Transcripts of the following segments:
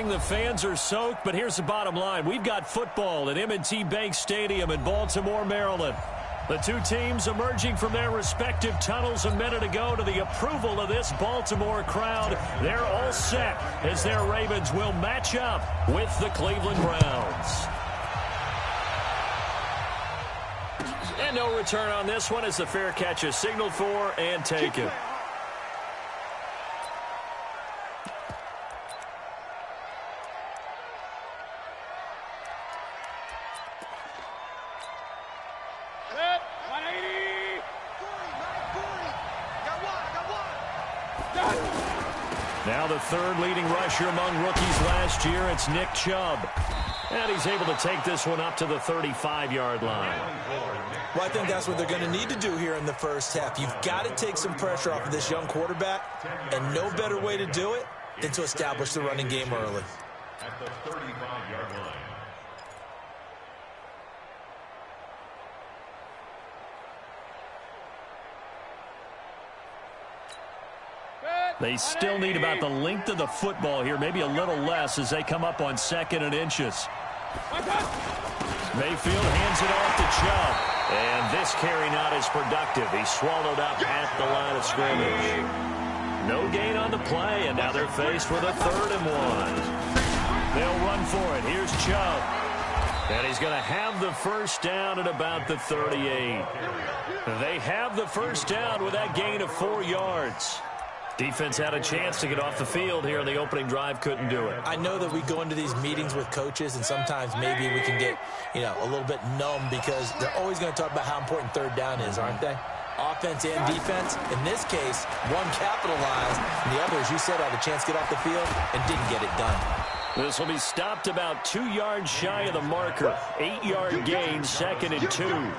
morning. The fans are soaked, but here's the bottom line. We've got football at M&T Bank Stadium in Baltimore, Maryland. The two teams emerging from their respective tunnels a minute ago to the approval of this Baltimore crowd. They're all set as their Ravens will match up with the Cleveland Browns. And no return on this one as the fair catch is signaled for and taken. Now the third leading rusher among rookies last year, it's Nick Chubb. And he's able to take this one up to the 35-yard line. Well, I think that's what they're going to need to do here in the first half. You've got to take some pressure off of this young quarterback, and no better way to do it than to establish the running game early. At the 35-yard line. They still need about the length of the football here, maybe a little less as they come up on 2nd and inches. Mayfield hands it off to Chubb. And this carry not as productive. He's swallowed up at the line of scrimmage. No gain on the play, and now they're faced with a 3rd and 1. They'll run for it. Here's Chubb. And he's going to have the first down at about the 38. They have the first down with that gain of 4 yards. Defense had a chance to get off the field here in the opening drive, couldn't do it. I know that we go into these meetings with coaches, and sometimes maybe we can get, a little bit numb because they're always going to talk about how important 3rd down is, aren't they? Offense and defense. In this case, one capitalized, and the other, as you said, had a chance to get off the field and didn't get it done. This will be stopped about 2 yards shy of the marker. 8-yard gain, 2nd and 2.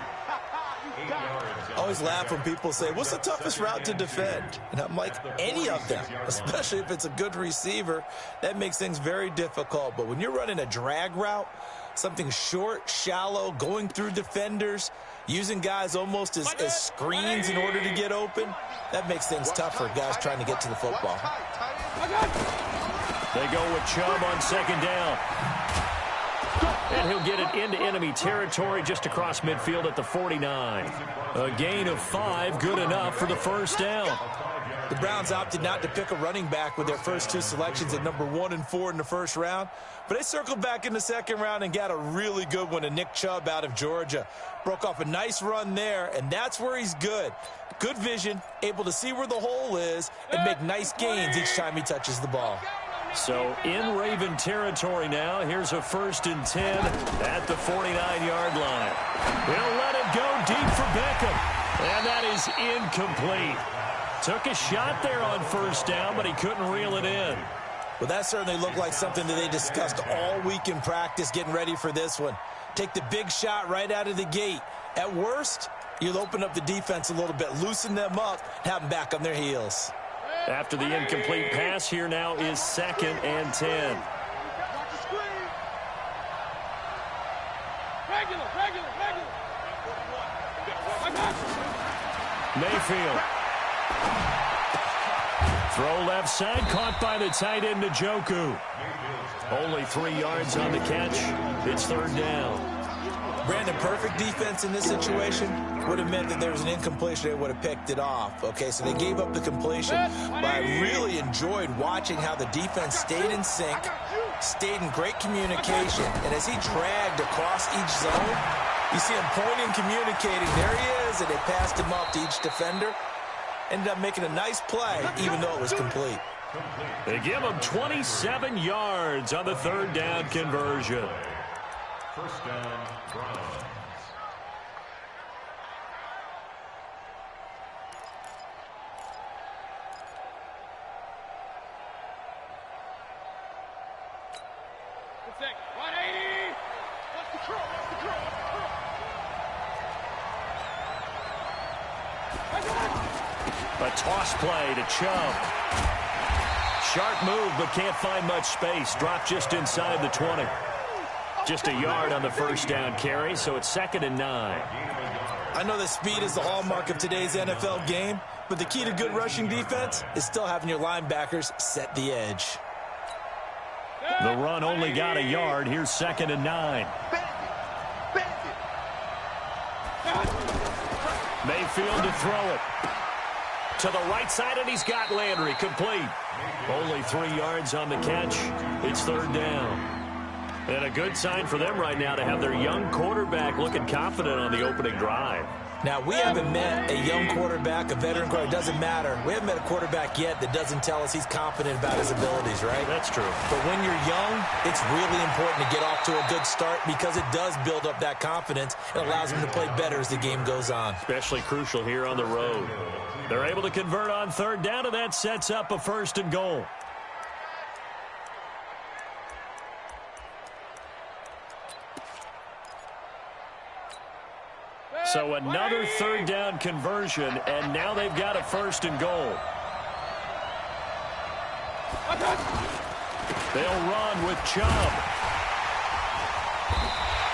I always laugh when people say, what's the toughest route to defend? And I'm like, any of them, especially if it's a good receiver. That makes things very difficult. But when you're running a drag route, something short, shallow, going through defenders, using guys almost as screens in order to get open, that makes things tough for guys trying to get to the football. They go with Chubb on 2nd down. And he'll get it into enemy territory just across midfield at the 49. A gain of 5, good enough for the first down. The Browns opted not to pick a running back with their first 2 selections at number 1 and 4 in the first round. But they circled back in the 2nd round and got a really good one to Nick Chubb out of Georgia. Broke off a nice run there, and that's where he's good. Good vision, able to see where the hole is, and make nice gains each time he touches the ball. So in Raven territory now. Here's a 1st and 10 at the 49-yard line. He'll let it go deep for Beckham. And that is incomplete. Took a shot there on 1st down, but he couldn't reel it in. Well, that certainly looked like something that they discussed all week in practice getting ready for this one. Take the big shot right out of the gate. At worst, you'll open up the defense a little bit, loosen them up, have them back on their heels. After the incomplete pass, here now is 2nd and 10. Mayfield. Throw left side, caught by the tight end, Njoku. Only 3 yards on the catch. It's 3rd down. Brandon, perfect defense in this situation would have meant that there was an incompletion. They would have picked it off. Okay, so they gave up the completion. But I really enjoyed watching how the defense stayed in sync, stayed in great communication. And as he dragged across each zone, you see him pointing, communicating. There he is, and they passed him up to each defender. Ended up making a nice play, even though it was complete. They give him 27 yards on the 3rd down conversion. First down, Browns. A toss play to Chubb. Sharp move, but can't find much space. Dropped just inside the 20. Just a yard on the 1st down carry, so it's 2nd and 9. I know that speed is the hallmark of today's NFL game, but the key to good rushing defense is still having your linebackers set the edge. The run only got a yard. Here's 2nd and 9. Mayfield to throw it. To the right side, and he's got Landry. Complete. Only 3 yards on the catch. It's 3rd down. And a good sign for them right now to have their young quarterback looking confident on the opening drive. Now, we haven't met a young quarterback, a veteran quarterback. It doesn't matter. We haven't met a quarterback yet that doesn't tell us he's confident about his abilities, right? That's true. But when you're young, it's really important to get off to a good start because it does build up that confidence. It allows him to play better as the game goes on. Especially crucial here on the road. They're able to convert on 3rd down, and that sets up a 1st and goal. So another 3rd down conversion, and now they've got a 1st and goal. They'll run with Chubb.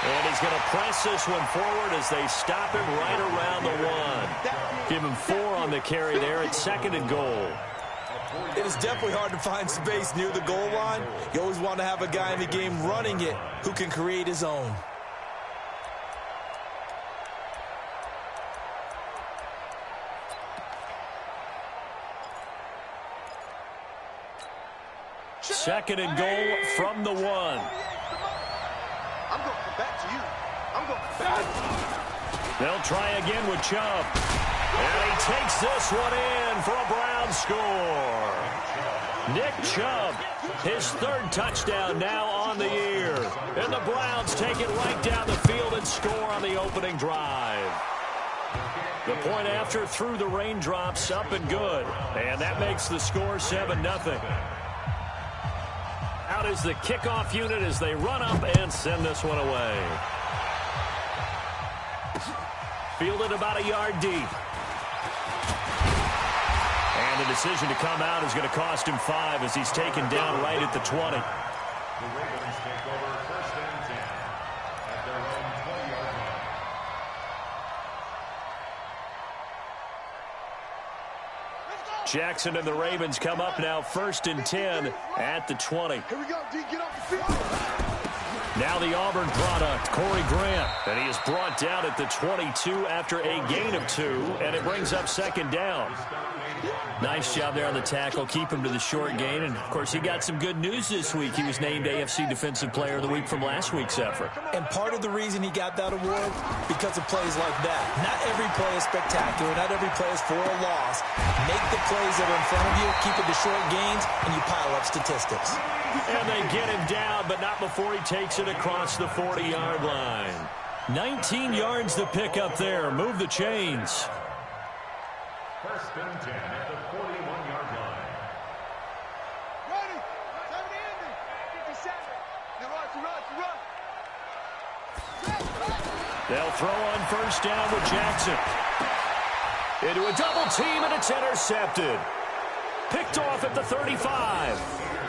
And he's going to press this one forward as they stop him right around the 1. Give him 4 on the carry there at 2nd and goal. It is definitely hard to find space near the goal line. You always want to have a guy in the game running it who can create his own. Second and goal from the 1. I'm going to come back to you. I'm going to come back. They'll try again with Chubb. And he takes this one in for a Brown score. Nick Chubb, his 3rd touchdown now on the year. And the Browns take it right down the field and score on the opening drive. The point after through the raindrops, up and good. And that makes the score 7-0. Out is the kickoff unit as they run up and send this one away. Fielded about a yard deep. And the decision to come out is going to cost him 5 as he's taken down right at the 20. The Ravens take over 1st and 10 at their own 20-yard line. Jackson and the Ravens come up now 1st and 10 at the 20. Here we go, D. Get off the field. Now the Auburn product, Corey Grant. And he is brought down at the 22 after a gain of 2. And it brings up 2nd down. Nice job there on the tackle. Keep him to the short gain. And, of course, he got some good news this week. He was named AFC Defensive Player of the Week from last week's effort. And part of the reason he got that award, because of plays like that. Not every play is spectacular. Not every play is for a loss. Make the plays that are in front of you, keep it to short gains, and you pile up statistics. And they get him down, but not before he takes it across the 40-yard line. 19 yards to pick up there. Move the chains. 1st and 10 at the 41-yard line. Ready. 57. Now run. They'll throw on 1st down with Jackson. Into a double team, and it's intercepted. Picked off at the 35.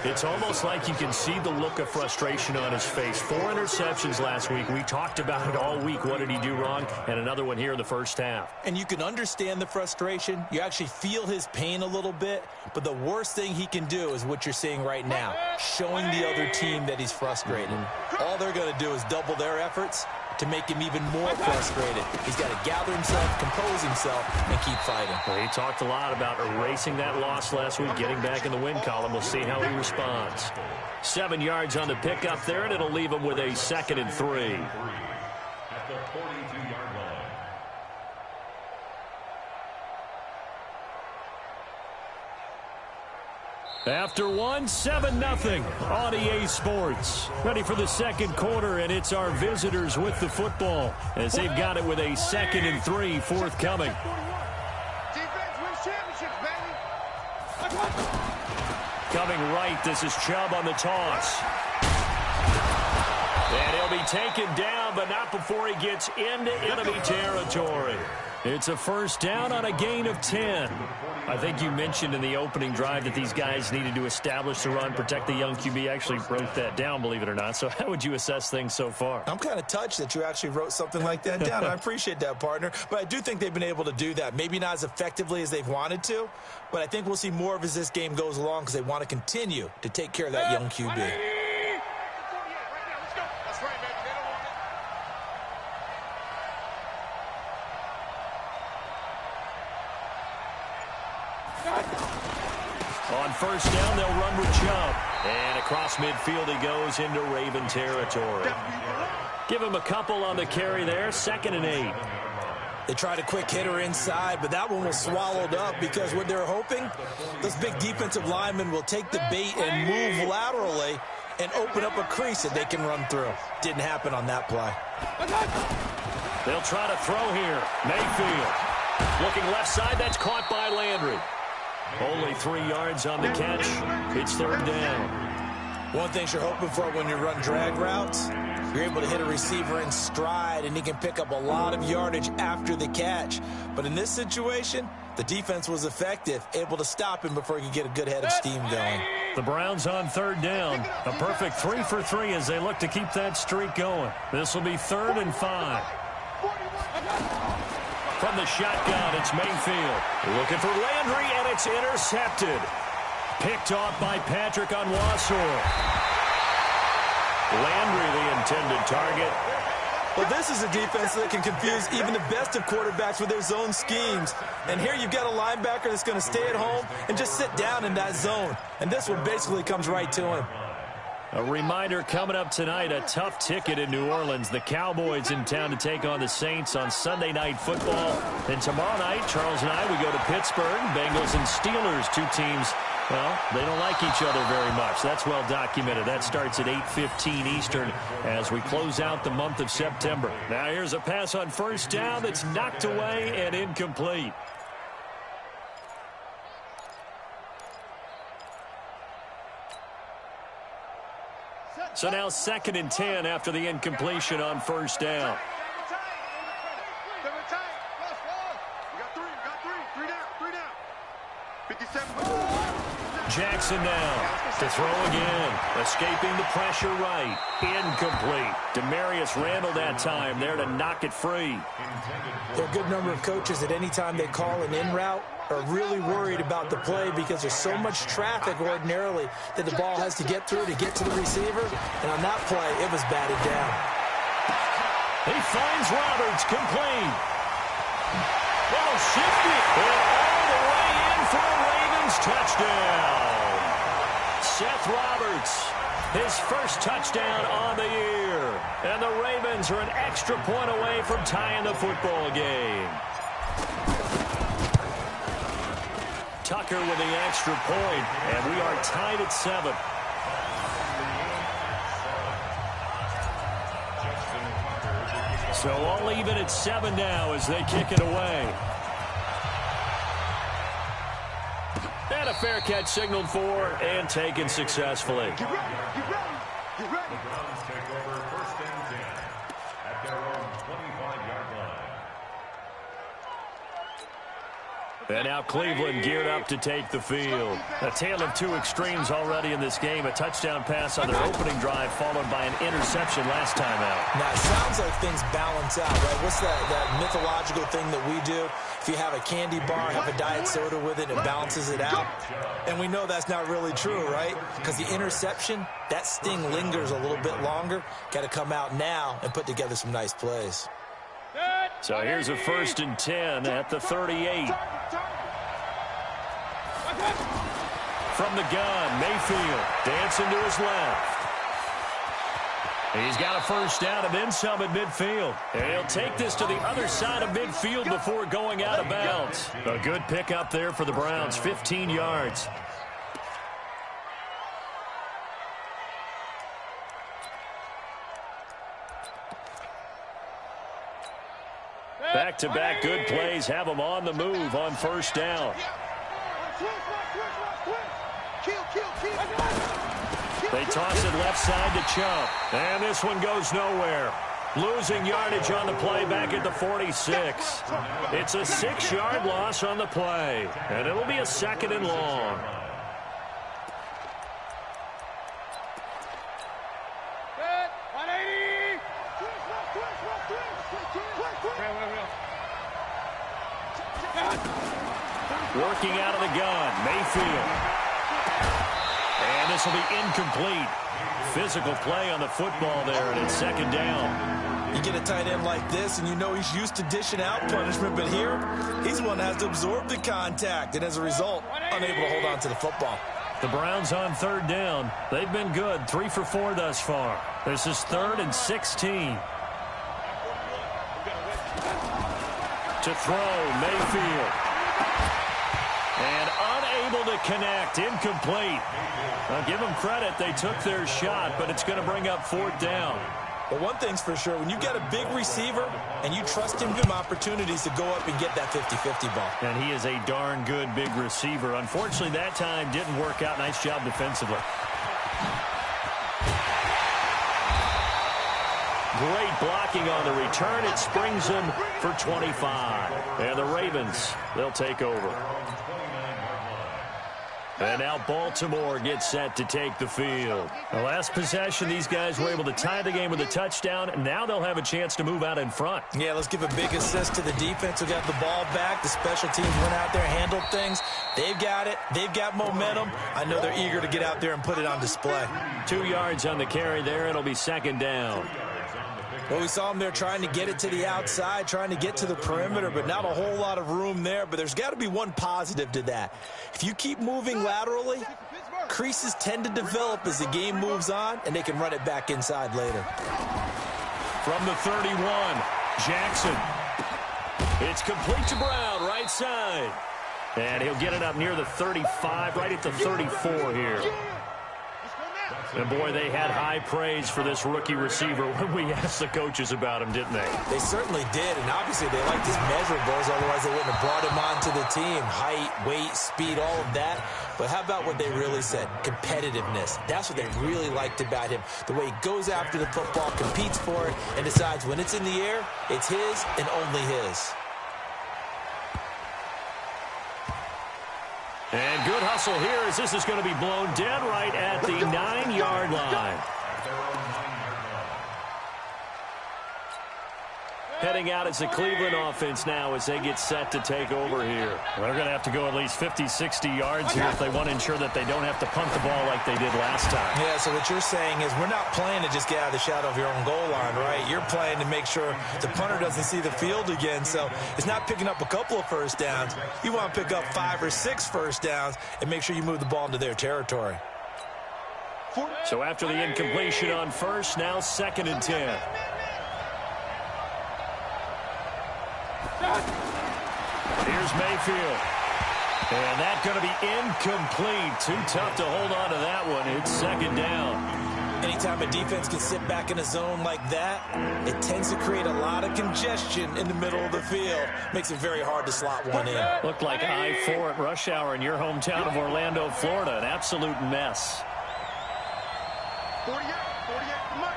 It's almost like you can see the look of frustration on his face. 4 interceptions last week. We talked about it all week. What did he do wrong? And another one here in the 1st half. And you can understand the frustration. You actually feel his pain a little bit. But the worst thing he can do is what you're seeing right now, showing the other team that he's frustrated. All they're going to do is double their efforts to make him even more frustrated. He's got to gather himself, compose himself, and keep fighting. Well, he talked a lot about erasing that loss last week, getting back in the win column. We'll see how he responds. 7 yards on the pickup there, and it'll leave him with a 2nd and 3. At the 42-yard line. After 1, 7-0 on EA Sports. Ready for the 2nd quarter, and it's our visitors with the football as they've got it with a 2nd and 3 forthcoming. Defense wins championships, baby. Coming right, this is Chubb on the toss. And he'll be taken down, but not before he gets into enemy territory. It's a 1st down on a gain of 10. I think you mentioned in the opening drive that these guys needed to establish the run, protect the young QB. Actually wrote that down, believe it or not. So how would you assess things so far? I'm kind of touched that you actually wrote something like that down. I appreciate that, partner. But I do think they've been able to do that. Maybe not as effectively as they've wanted to, but I think we'll see more of as this game goes along because they want to continue to take care of that young QB. first down, they'll run with Chubb. And across midfield he goes into Raven territory. Give him a couple on the carry there, 2nd and 8. They tried a quick hitter inside, but that one was swallowed up because what they're hoping, those big defensive linemen will take the bait and move laterally and open up a crease that they can run through. Didn't happen on that play. They'll try to throw here. Mayfield. Looking left side, that's caught by Landry. Only 3 yards on the catch. It's 3rd down. One thing you're hoping for when you run drag routes, you're able to hit a receiver in stride, and he can pick up a lot of yardage after the catch. But in this situation, the defense was effective, able to stop him before he could get a good head of steam going. The Browns on 3rd down. A perfect 3 for 3 as they look to keep that streak going. This will be 3rd and 5. From the shotgun, it's Mayfield. Looking for Landry, and it's intercepted. Picked off by Patrick on Wassor. Landry, the intended target. Well, this is a defense that can confuse even the best of quarterbacks with their zone schemes. And here you've got a linebacker that's going to stay at home and just sit down in that zone. And this one basically comes right to him. A reminder coming up tonight, a tough ticket in New Orleans. The Cowboys in town to take on the Saints on Sunday Night Football. And tomorrow night, Charles and I, we go to Pittsburgh. Bengals and Steelers, 2 teams, well, they don't like each other very much. That's well documented. That starts at 8:15 Eastern as we close out the month of September. Now here's a pass on 1st down that's knocked away and incomplete. So now 2nd and 10 after the incompletion on 1st down. Jackson now to throw again. Escaping the pressure right. Incomplete. Demarius Randall that time there to knock it free. There are a good number of coaches at any time they call an in route are really worried about the play because there's so much traffic ordinarily that the ball has to get through to get to the receiver. And on that play, it was batted down. He finds Roberts, complete. Ball shifted. And all the way in for a Ravens touchdown. Seth Roberts, his first touchdown on the year. And the Ravens are an extra point away from tying the football game. Tucker with the extra point, and we are tied at 7. So all even at 7 now as they kick it away. And a fair catch signaled for and taken successfully. The Browns take over 1st and 10 at their own 25-yard line. And now Cleveland geared up to take the field. A tale of 2 extremes already in this game. A touchdown pass on their opening drive followed by an interception last time out. Now, it sounds like things balance out, right? What's that mythological thing that we do? If you have a candy bar, have a diet soda with it, it balances it out. And we know that's not really true, right? Because the interception, that sting lingers a little bit longer. Got to come out now and put together some nice plays. So here's a 1st and 10 at the 38. From the gun, Mayfield dancing to his left. He's got a 1st down and then some at midfield. And he'll take this to the other side of midfield before going out of bounds. A good pickup there for the Browns, 15 yards. Back-to-back good plays have them on the move on 1st down. They toss it left side to Chubb. And this one goes nowhere. Losing yardage on the play back at the 46. It's a 6-yard loss on the play. And it'll be a 2nd and long. Working out of the gun, Mayfield. And this will be incomplete. Physical play on the football there, and it's 2nd down. You get a tight end like this, and you know he's used to dishing out punishment, but here, he's one that has to absorb the contact, and as a result, unable to hold on to the football. The Browns on third down. They've been good, 3 for 4 thus far. This is 3rd and 16. To throw, Mayfield. And unable to connect, incomplete. I'll give them credit, they took their shot, but it's going to bring up 4th down. But one thing's for sure, when you get a big receiver and you trust him, give him opportunities to go up and get that 50-50 ball. And he is a darn good big receiver. Unfortunately, that time didn't work out. Nice job defensively. Great blocking on the return. It springs him for 25. And the Ravens, they'll take over. And now Baltimore gets set to take the field. The last possession, these guys were able to tie the game with a touchdown. Now they'll have a chance to move out in front. Yeah, let's give a big assist to the defense who got the ball back. The special teams went out there, handled things. They've got it. They've got momentum. I know they're eager to get out there and put it on display. 2 yards on the carry there. It'll be 2nd down. Well, we saw them there trying to get it to the outside, trying to get to the perimeter, but not a whole lot of room there. But there's got to be one positive to that. If you keep moving laterally, creases tend to develop as the game moves on, and they can run it back inside later. From the 31, Jackson. It's complete to Brown, right side. And he'll get it up near the 35, right at the 34 here. And, boy, they had high praise for this rookie receiver when we asked the coaches about him, didn't they? They certainly did, and obviously they liked his measurables, otherwise they wouldn't have brought him onto the team. Height, weight, speed, all of that. But how about what they really said? Competitiveness. That's what they really liked about him. The way he goes after the football, competes for it, and decides when it's in the air, it's his and only his. And good hustle here as this is going to be blown dead right at the 9-yard line. Heading out as the Cleveland offense now as they get set to take over here. They're going to have to go at least 50, 60 yards here if they want to ensure that they don't have to punt the ball like they did last time. Yeah, so what you're saying is we're not playing to just get out of the shadow of your own goal line, right? You're playing to make sure the punter doesn't see the field again. So it's not picking up a couple of first downs. You want to pick up 5 or 6 first downs and make sure you move the ball into their territory. So after the incompletion on first, now 2nd and 10. Here's Mayfield. And that's going to be incomplete. Too tough to hold on to that one. It's 2nd down. Anytime a defense can sit back in a zone like that, it tends to create a lot of congestion in the middle of the field. Makes it very hard to slot one in. Looked like I-4 at rush hour in your hometown of Orlando, Florida. An absolute mess. 48, come on.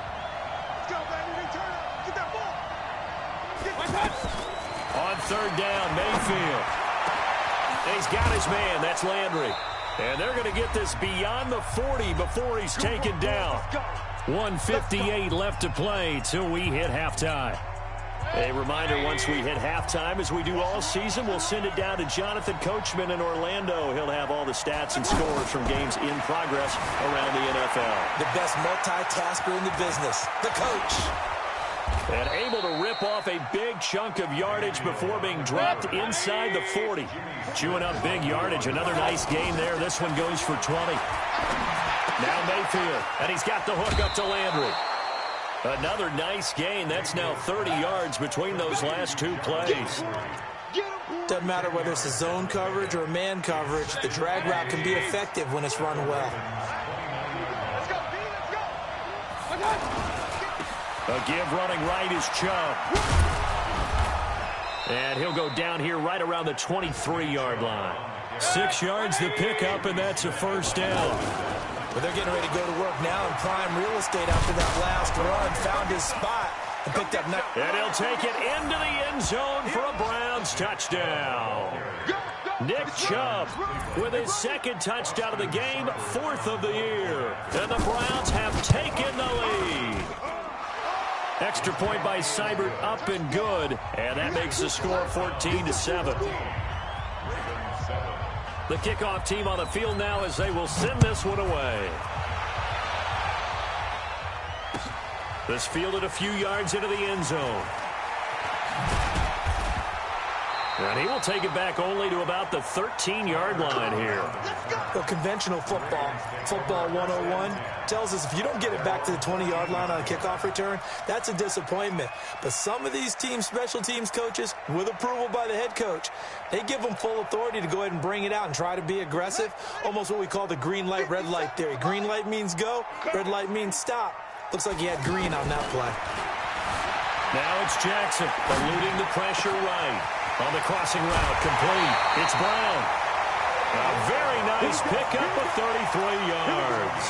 Let's go, baby. Turn up. Get that ball. Get that. On 3rd down, Mayfield. He's got his man. That's Landry. And they're going to get this beyond the 40 before he's taken down. 1:58 left to play till we hit halftime. A reminder, once we hit halftime, as we do all season, we'll send it down to Jonathan Coachman in Orlando. He'll have all the stats and scores from games in progress around the NFL. The best multitasker in the business, the coach. And able to rip off a big chunk of yardage before being dropped inside the 40. Chewing up big yardage. Another nice gain there. This one goes for 20. Now Mayfield. And he's got the hook up to Landry. Another nice gain. That's now 30 yards between those last 2 plays. Doesn't matter whether it's a zone coverage or a man coverage. The drag route can be effective when it's run well. Let's go, B. Let's go. Let's go. A give running right is Chubb. And he'll go down here right around the 23-yard line. 6 yards the pickup, and that's a 1st down. But they're getting ready to go to work now in prime real estate after that last run. Found his spot and picked up 9. And he'll take it into the end zone for a Browns touchdown. Nick Chubb with his 2nd touchdown of the game, 4th of the year. And the Browns have taken the lead. Extra point by Seibert, up and good. And that makes the score 14-7. The kickoff team on the field now as they will send this one away. This fielded a few yards into the end zone. And he will take it back only to about the 13-yard line here. Well, conventional football, football 101, tells us if you don't get it back to the 20-yard line on a kickoff return, that's a disappointment. But some of these special teams coaches, with approval by the head coach, they give them full authority to go ahead and bring it out and try to be aggressive, almost what we call the green light, red light theory. Green light means go, red light means stop. Looks like he had green on that play. Now it's Jackson eluding the pressure right. On the crossing route, complete. It's Brown. A very nice pickup of 33 yards.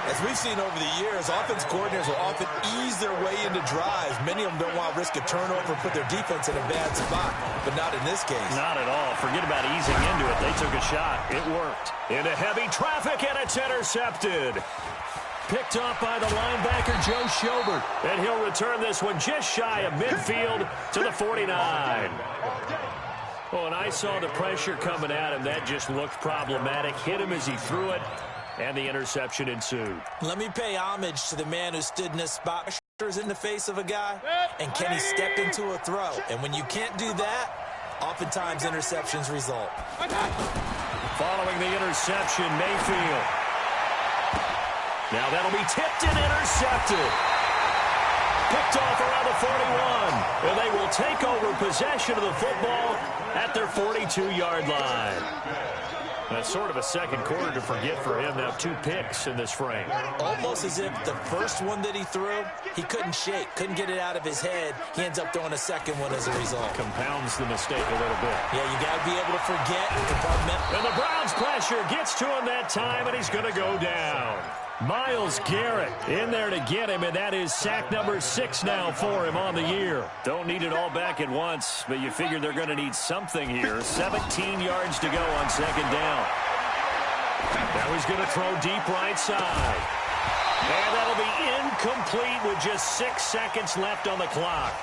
As we've seen over the years, offense coordinators will often ease their way into drives. Many of them don't want to risk a turnover and put their defense in a bad spot, but not in this case. Not at all. Forget about easing into it. They took a shot. It worked. Into heavy traffic, and it's intercepted. Picked off by the linebacker, Joe Schobert. And he'll return this one just shy of midfield to the 49. Oh, and I saw the pressure coming at him. That just looked problematic. Hit him as he threw it, and the interception ensued. Let me pay homage to the man who stood in this spot. In the face of a guy, and Kenny stepped into a throw. And when you can't do that, oftentimes interceptions result. Following the interception, Mayfield. Now that'll be tipped and intercepted. Picked off around the 41. And they will take over possession of the football at their 42-yard line. That's sort of a second quarter to forget for him. Now 2 picks in this frame. Almost as if the first one that he threw, he couldn't shake, couldn't get it out of his head. He ends up throwing a second one as a result. Compounds the mistake a little bit. Yeah, you got to be able to forget and compartment. And the Browns pressure gets to him that time, and he's going to go down. Myles Garrett in there to get him, and that is sack number 6 now for him on the year. Don't need it all back at once, but you figure they're going to need something here. 17 yards to go on second down. Now he's going to throw deep right side. And that'll be incomplete with just 6 seconds left on the clock.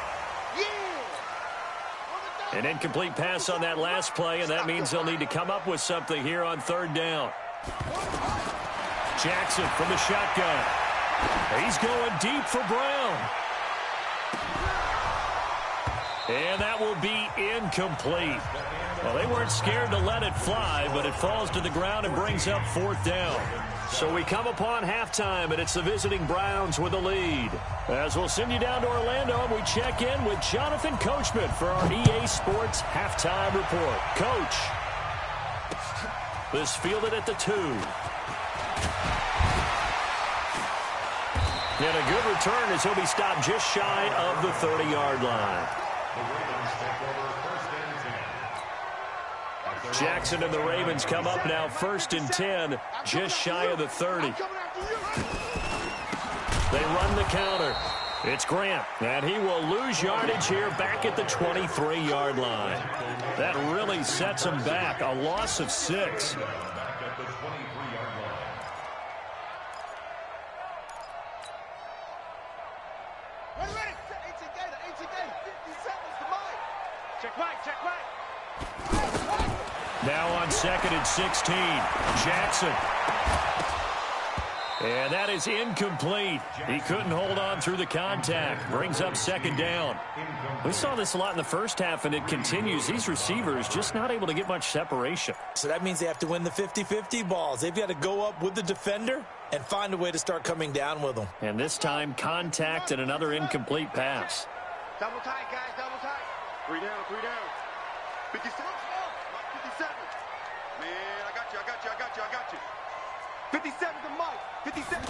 An incomplete pass on that last play, and that means they'll need to come up with something here on third down. Jackson from the shotgun. He's going deep for Brown. And that will be incomplete. Well, they weren't scared to let it fly, but it falls to the ground and brings up fourth down. So we come upon halftime, and it's the visiting Browns with the lead. As we'll send you down to Orlando, and we check in with Jonathan Coachman for our EA Sports Halftime Report. Coach, this fielded at the 2. And a good return as he'll be stopped just shy of the 30-yard line. Jackson and the Ravens come up now 1st and 10, just shy of the 30. They run the counter. It's Grant, and he will lose yardage here back at the 23-yard line. That really sets him back, a loss of 6. Now on 2nd and 16, Jackson. And that is incomplete. He couldn't hold on through the contact. Brings up 2nd down. We saw this a lot in the first half, and it continues. These receivers just not able to get much separation. So that means they have to win the 50-50 balls. They've got to go up with the defender and find a way to start coming down with them. And this time, contact and another incomplete pass. Double tight, guys, double tight. 3 down, 3 down. 57. 57. Man, I got you. 57 to Mike. 57.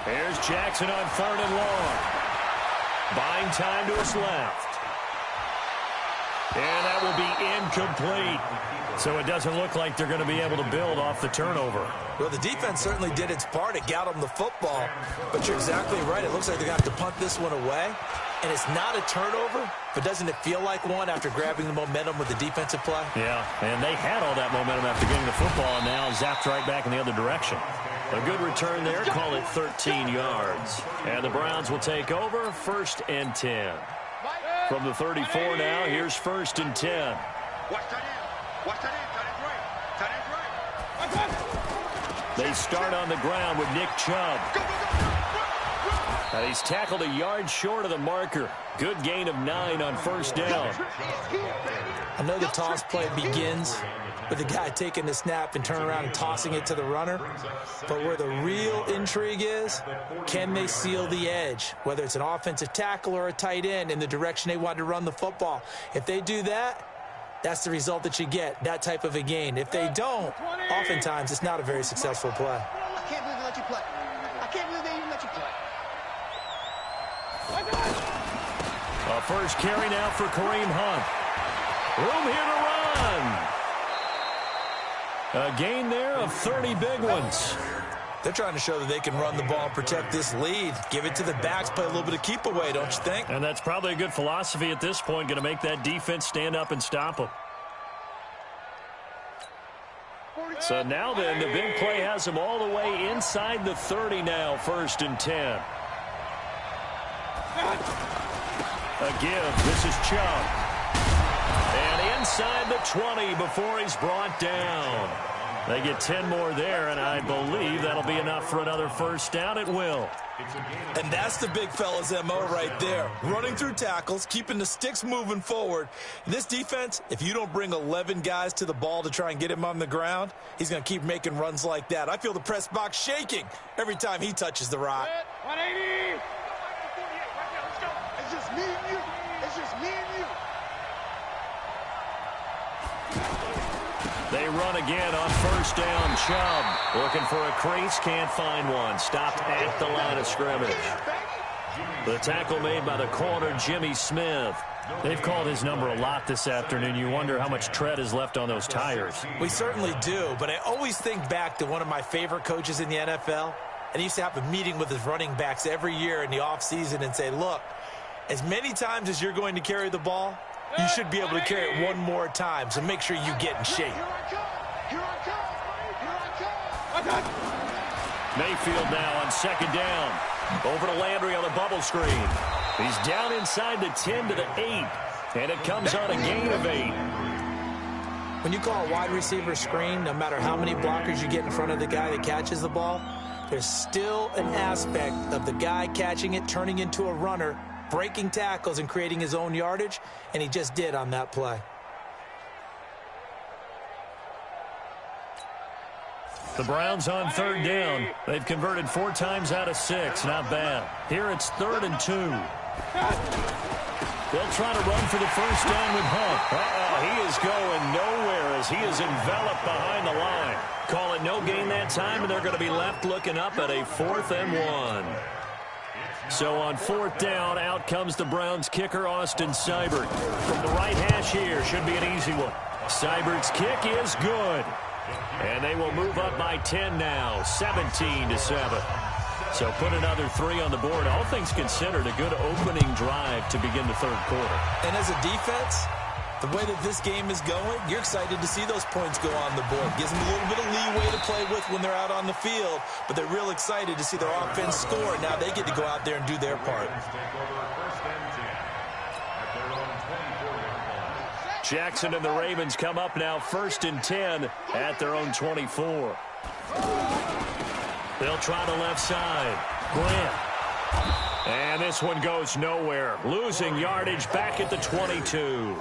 There's Jackson on 3rd and long. Buying time to his left. And that will be incomplete. So it doesn't look like they're going to be able to build off the turnover. Well, the defense certainly did its part. It got them the football. But you're exactly right. It looks like they're going to have to punt this one away. And it's not a turnover, but doesn't it feel like one after grabbing the momentum with the defensive play? Yeah, and they had all that momentum after getting the football, and now zapped right back in the other direction. A good return there, call it 13 yards. And the Browns will take over 1st and 10. From the 34 now, here's 1st and 10. Watch that in. Watch that in. Tight end's right. Tight end's right. They start on the ground with Nick Chubb. Go, go, go, go, go, go. And he's tackled a yard short of the marker. Good gain of 9 on first down. I know the toss play begins with the guy taking the snap and turning around and tossing it to the runner. But where the real intrigue is, can they seal the edge? Whether it's an offensive tackle or a tight end in the direction they want to run the football. If they do that, that's the result that you get, that type of a gain. If they don't, oftentimes it's not a very successful play. I can't believe they let you play. I can't believe they even let you play. A first carry now for Kareem Hunt. Room here to run. A gain there of 30 big ones. They're trying to show that they can run the ball and protect this lead. Give it to the backs, play a little bit of keep away, don't you think? And that's probably a good philosophy at this point, going to make that defense stand up and stop them. So now then, the big play has them all the way inside the 30 now, 1st and 10. A give. This is Chubb. And inside the 20 before he's brought down. They get 10 more there, and I believe that'll be enough for another first down. It will. And that's the big fella's MO right there. Running through tackles, keeping the sticks moving forward. And this defense, if you don't bring 11 guys to the ball to try and get him on the ground, he's going to keep making runs like that. I feel the press box shaking every time he touches the rock. 180. It's just me and you. It's just me and you. They run again on first down. Chubb looking for a crease, can't find one. Stopped at the line of scrimmage. The tackle made by the corner, Jimmy Smith. They've called his number a lot this afternoon. You wonder how much tread is left on those tires. We certainly do, but I always think back to one of my favorite coaches in the NFL. And he used to have a meeting with his running backs every year in the offseason and say, look, as many times as you're going to carry the ball, you should be able to carry it one more time, so make sure you get in shape. Mayfield now on second down. Over to Landry on the bubble screen. He's down inside the 10 to the 8, and it comes on a gain of 8. When you call a wide receiver screen, no matter how many blockers you get in front of the guy that catches the ball, there's still an aspect of the guy catching it, turning into a runner, breaking tackles and creating his own yardage, and he just did on that play. The Browns on third down. They've converted 4 times out of 6. Not bad. Here it's 3rd and 2. They'll try to run for the first down with Hunt. He is going nowhere as he is enveloped behind the line. Call it no gain that time, and they're going to be left looking up at a 4th and 1. So on 4th down, out comes the Browns kicker, Austin Seibert. From the right hash here, should be an easy one. Seibert's kick is good. And they will move up by 10 now, 17-7. So put another 3 on the board. All things considered, a good opening drive to begin the 3rd quarter. And as a defense, the way that this game is going, you're excited to see those points go on the board. Gives them a little bit of leeway to play with when they're out on the field, but they're real excited to see their offense score. Now they get to go out there and do their part. Jackson and the Ravens come up now 1st and 10 at their own 24. They'll try the left side. Grant. And this one goes nowhere. Losing yardage back at the 22.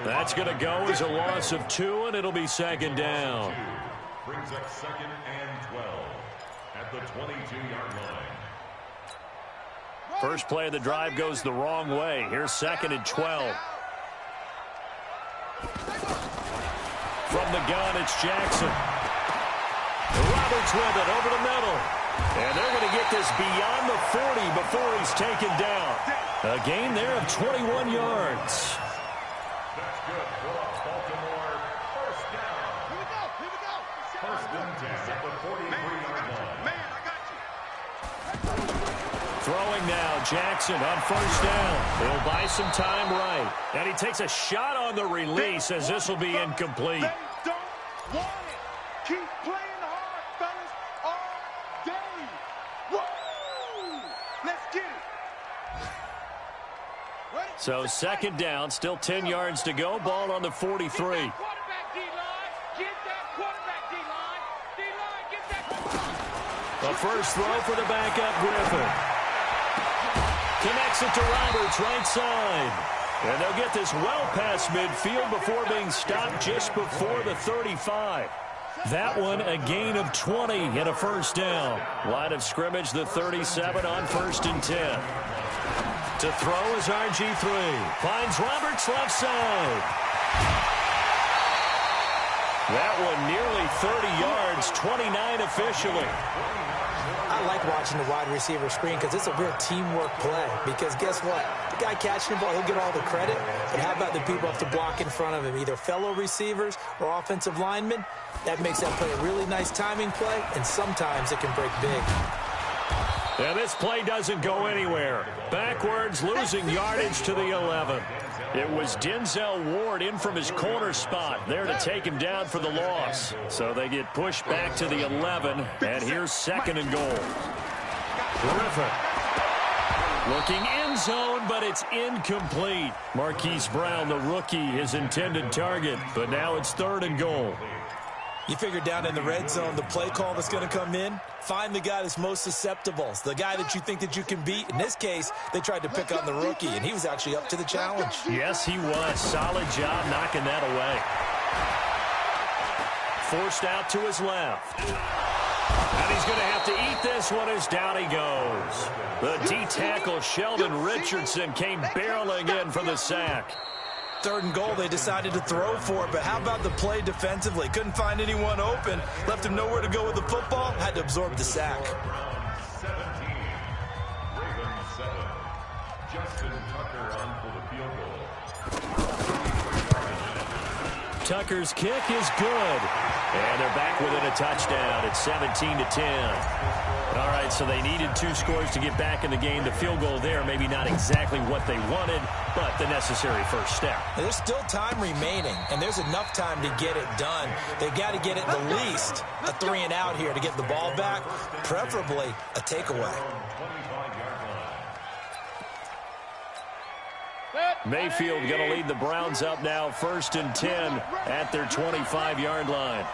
That's going to go as a loss of 2, and it'll be 2nd down. Brings up 2nd and 12 at the 22-yard line. First play of the drive goes the wrong way. Here's 2nd and 12. From the gun, it's Jackson. Roberts with it over the middle. And they're going to get this beyond the 40 before he's taken down. A gain there of 21 yards. That's good for a Baltimore first down. Here we go. 1st and 10 at the 43-yard line. Man, I got you. Throwing now, Jackson on first down. He'll buy some time right. And he takes a shot on the release as this will be incomplete. They don't want it. Keep playing hard, fellas, all day. Woo! Let's get it. Ready? So 2nd down, still 10 yards to go. Ball on the 43. Get that quarterback, D-line. Get that quarterback, D-line. D-line, get that. The first throw for the backup Griffin. Kicks it to Roberts, right side. And they'll get this well past midfield before being stopped just before the 35. That one a gain of 20 and a first down. Line of scrimmage, the 37 on 1st and 10. To throw is RG3. Finds Roberts left side. That one nearly 30 yards, 29 officially. I like watching the wide receiver screen because it's a real teamwork play. Because guess what? The guy catching the ball, he'll get all the credit. But how about the people up to block in front of him, either fellow receivers or offensive linemen? That makes that play a really nice timing play, and sometimes it can break big. And this play doesn't go anywhere. Backwards, losing yardage to the 11. It was Denzel Ward in from his corner spot there to take him down for the loss. So they get pushed back to the 11, and here's 2nd and goal. Griffin looking end zone, but it's incomplete. Marquise Brown, the rookie, his intended target, but now it's 3rd and goal. You figure down in the red zone, the play call that's going to come in, find the guy that's most susceptible, the guy that you think that you can beat. In this case, they tried to pick on the rookie, and he was actually up to the challenge. Yes, he was. Solid job knocking that away. Forced out to his left. And he's going to have to eat this one as down he goes. The D-tackle Sheldon Richardson came barreling in for the sack. 3rd and goal, they decided to throw for it, but how about the play defensively? Couldn't find anyone open, left him nowhere to go with the football, had to absorb the sack. 17. Ravens 7. Justin Tucker on for the field goal. Tucker's kick is good. And they're back within a touchdown. It's 17-10. All right, so they needed 2 scores to get back in the game. The field goal there, maybe not exactly what they wanted, but the necessary first step. There's still time remaining, and there's enough time to get it done. They've got to get it the least a 3 and out here to get the ball back, preferably a takeaway. Mayfield going to lead the Browns up now, 1st and 10 at their 25-yard line.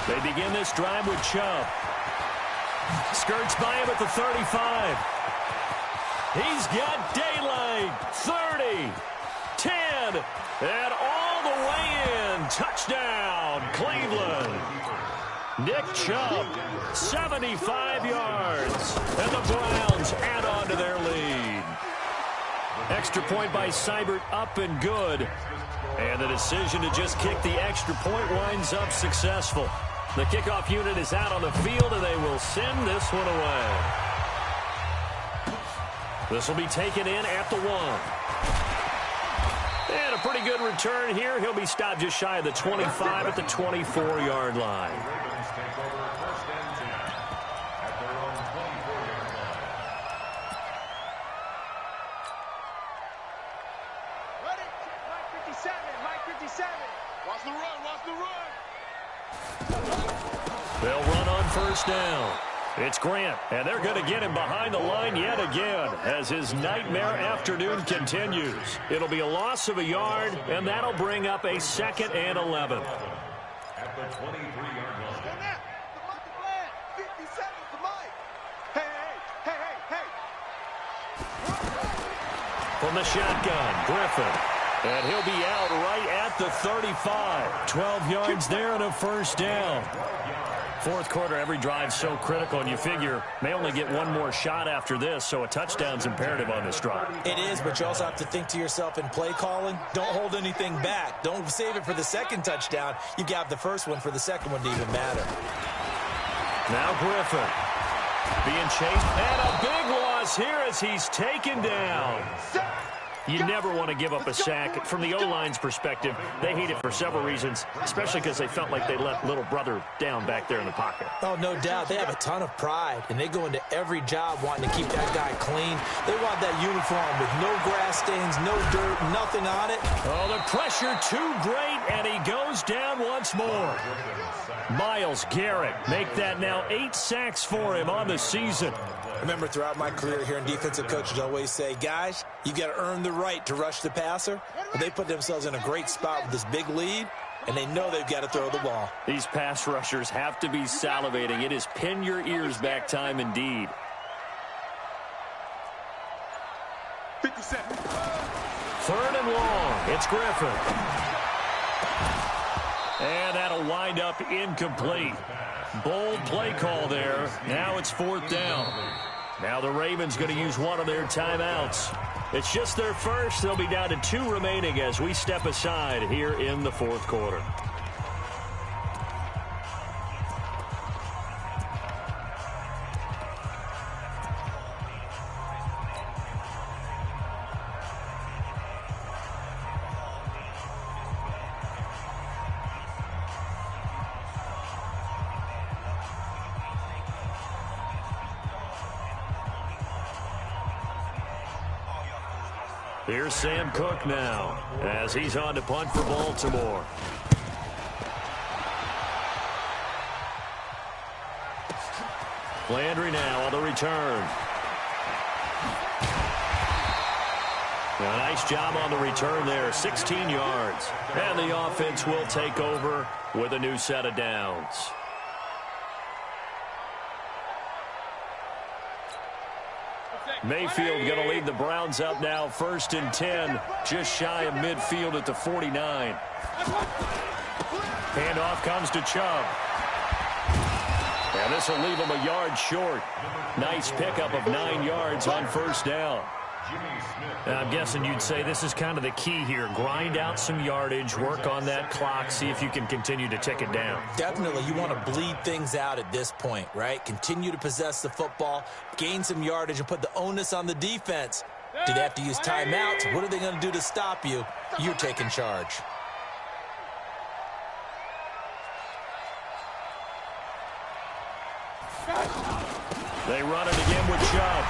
They begin this drive with Chubb. Skirts by him at the 35. He's got daylight. 30, 10, and all the way in. Touchdown, Cleveland. Nick Chubb, 75 yards. And the Browns add on to their lead. Extra point by Seibert, up and good. And the decision to just kick the extra point winds up successful. The kickoff unit is out on the field, and they will send this one away. This will be taken in at the 1. And a pretty good return here. He'll be stopped just shy of the 25 at the 24-yard line. Ravens take over 1st and 10 at their own 24-yard line. Ready? Mike 57. Mike 57. Watch the run. Watch the run. They'll run on 1st down. It's Grant, and they're going to get him behind the line yet again as his nightmare afternoon continues. It'll be a loss of a yard, and that'll bring up a 2nd and 11. At the 23-yard line. 57 to Mike. Hey. From the shotgun, Griffin. And he'll be out right at the 35. 12 yards there and a 1st down. 4th quarter, every drive's so critical, and you figure may only get one more shot after this, so a touchdown's imperative on this drive. It is, but you also have to think to yourself in play calling, don't hold anything back. Don't save it for the 2nd touchdown. You got the 1st one for the 2nd one to even matter. Now Griffin being chased, and a big loss here as he's taken down. You never want to give up a sack. From the O-line's perspective, they hate it for several reasons, especially because they felt like they let little brother down back there in the pocket. Oh, no doubt. They have a ton of pride, and they go into every job wanting to keep that guy clean. They want that uniform with no grass stains, no dirt, nothing on it. Oh, the pressure too great, and he goes down once more. Myles Garrett make that now 8 sacks for him on the season. Remember, throughout my career here in defensive coaches, I always say, guys, you got to earn the right to rush the passer. Well, they put themselves in a great spot with this big lead, and they know they've got to throw the ball. These pass rushers have to be salivating. It is pin your ears back time indeed. 57. Third and long. It's Griffin. And that'll wind up incomplete. Bold play call there. Now it's fourth down. Now the Ravens going to use one of their timeouts. It's just their first. They'll be down to 2 remaining as we step aside here in the fourth quarter. Here's Sam Cook now as he's on to punt for Baltimore. Landry now on the return. A nice job on the return there, 16 yards. And the offense will take over with a new set of downs. Mayfield going to lead the Browns up now, 1st and 10, just shy of midfield at the 49. Handoff comes to Chubb. And this will leave him a yard short. Nice pickup of 9 yards on 1st down. I'm guessing you'd say this is kind of the key here. Grind out some yardage, work on that clock, see if you can continue to tick it down. Definitely, you want to bleed things out at this point, right? Continue to possess the football, gain some yardage, and put the onus on the defense. Do they have to use timeouts? What are they going to do to stop you? You're taking charge. They run it again with Chubb.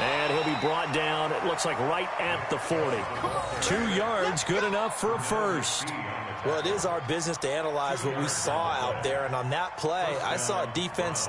And he'll be brought down, it looks like right at the 40. 2 yards, good enough for a first. Well, it is our business to analyze what we saw out there, and on that play, I saw a defense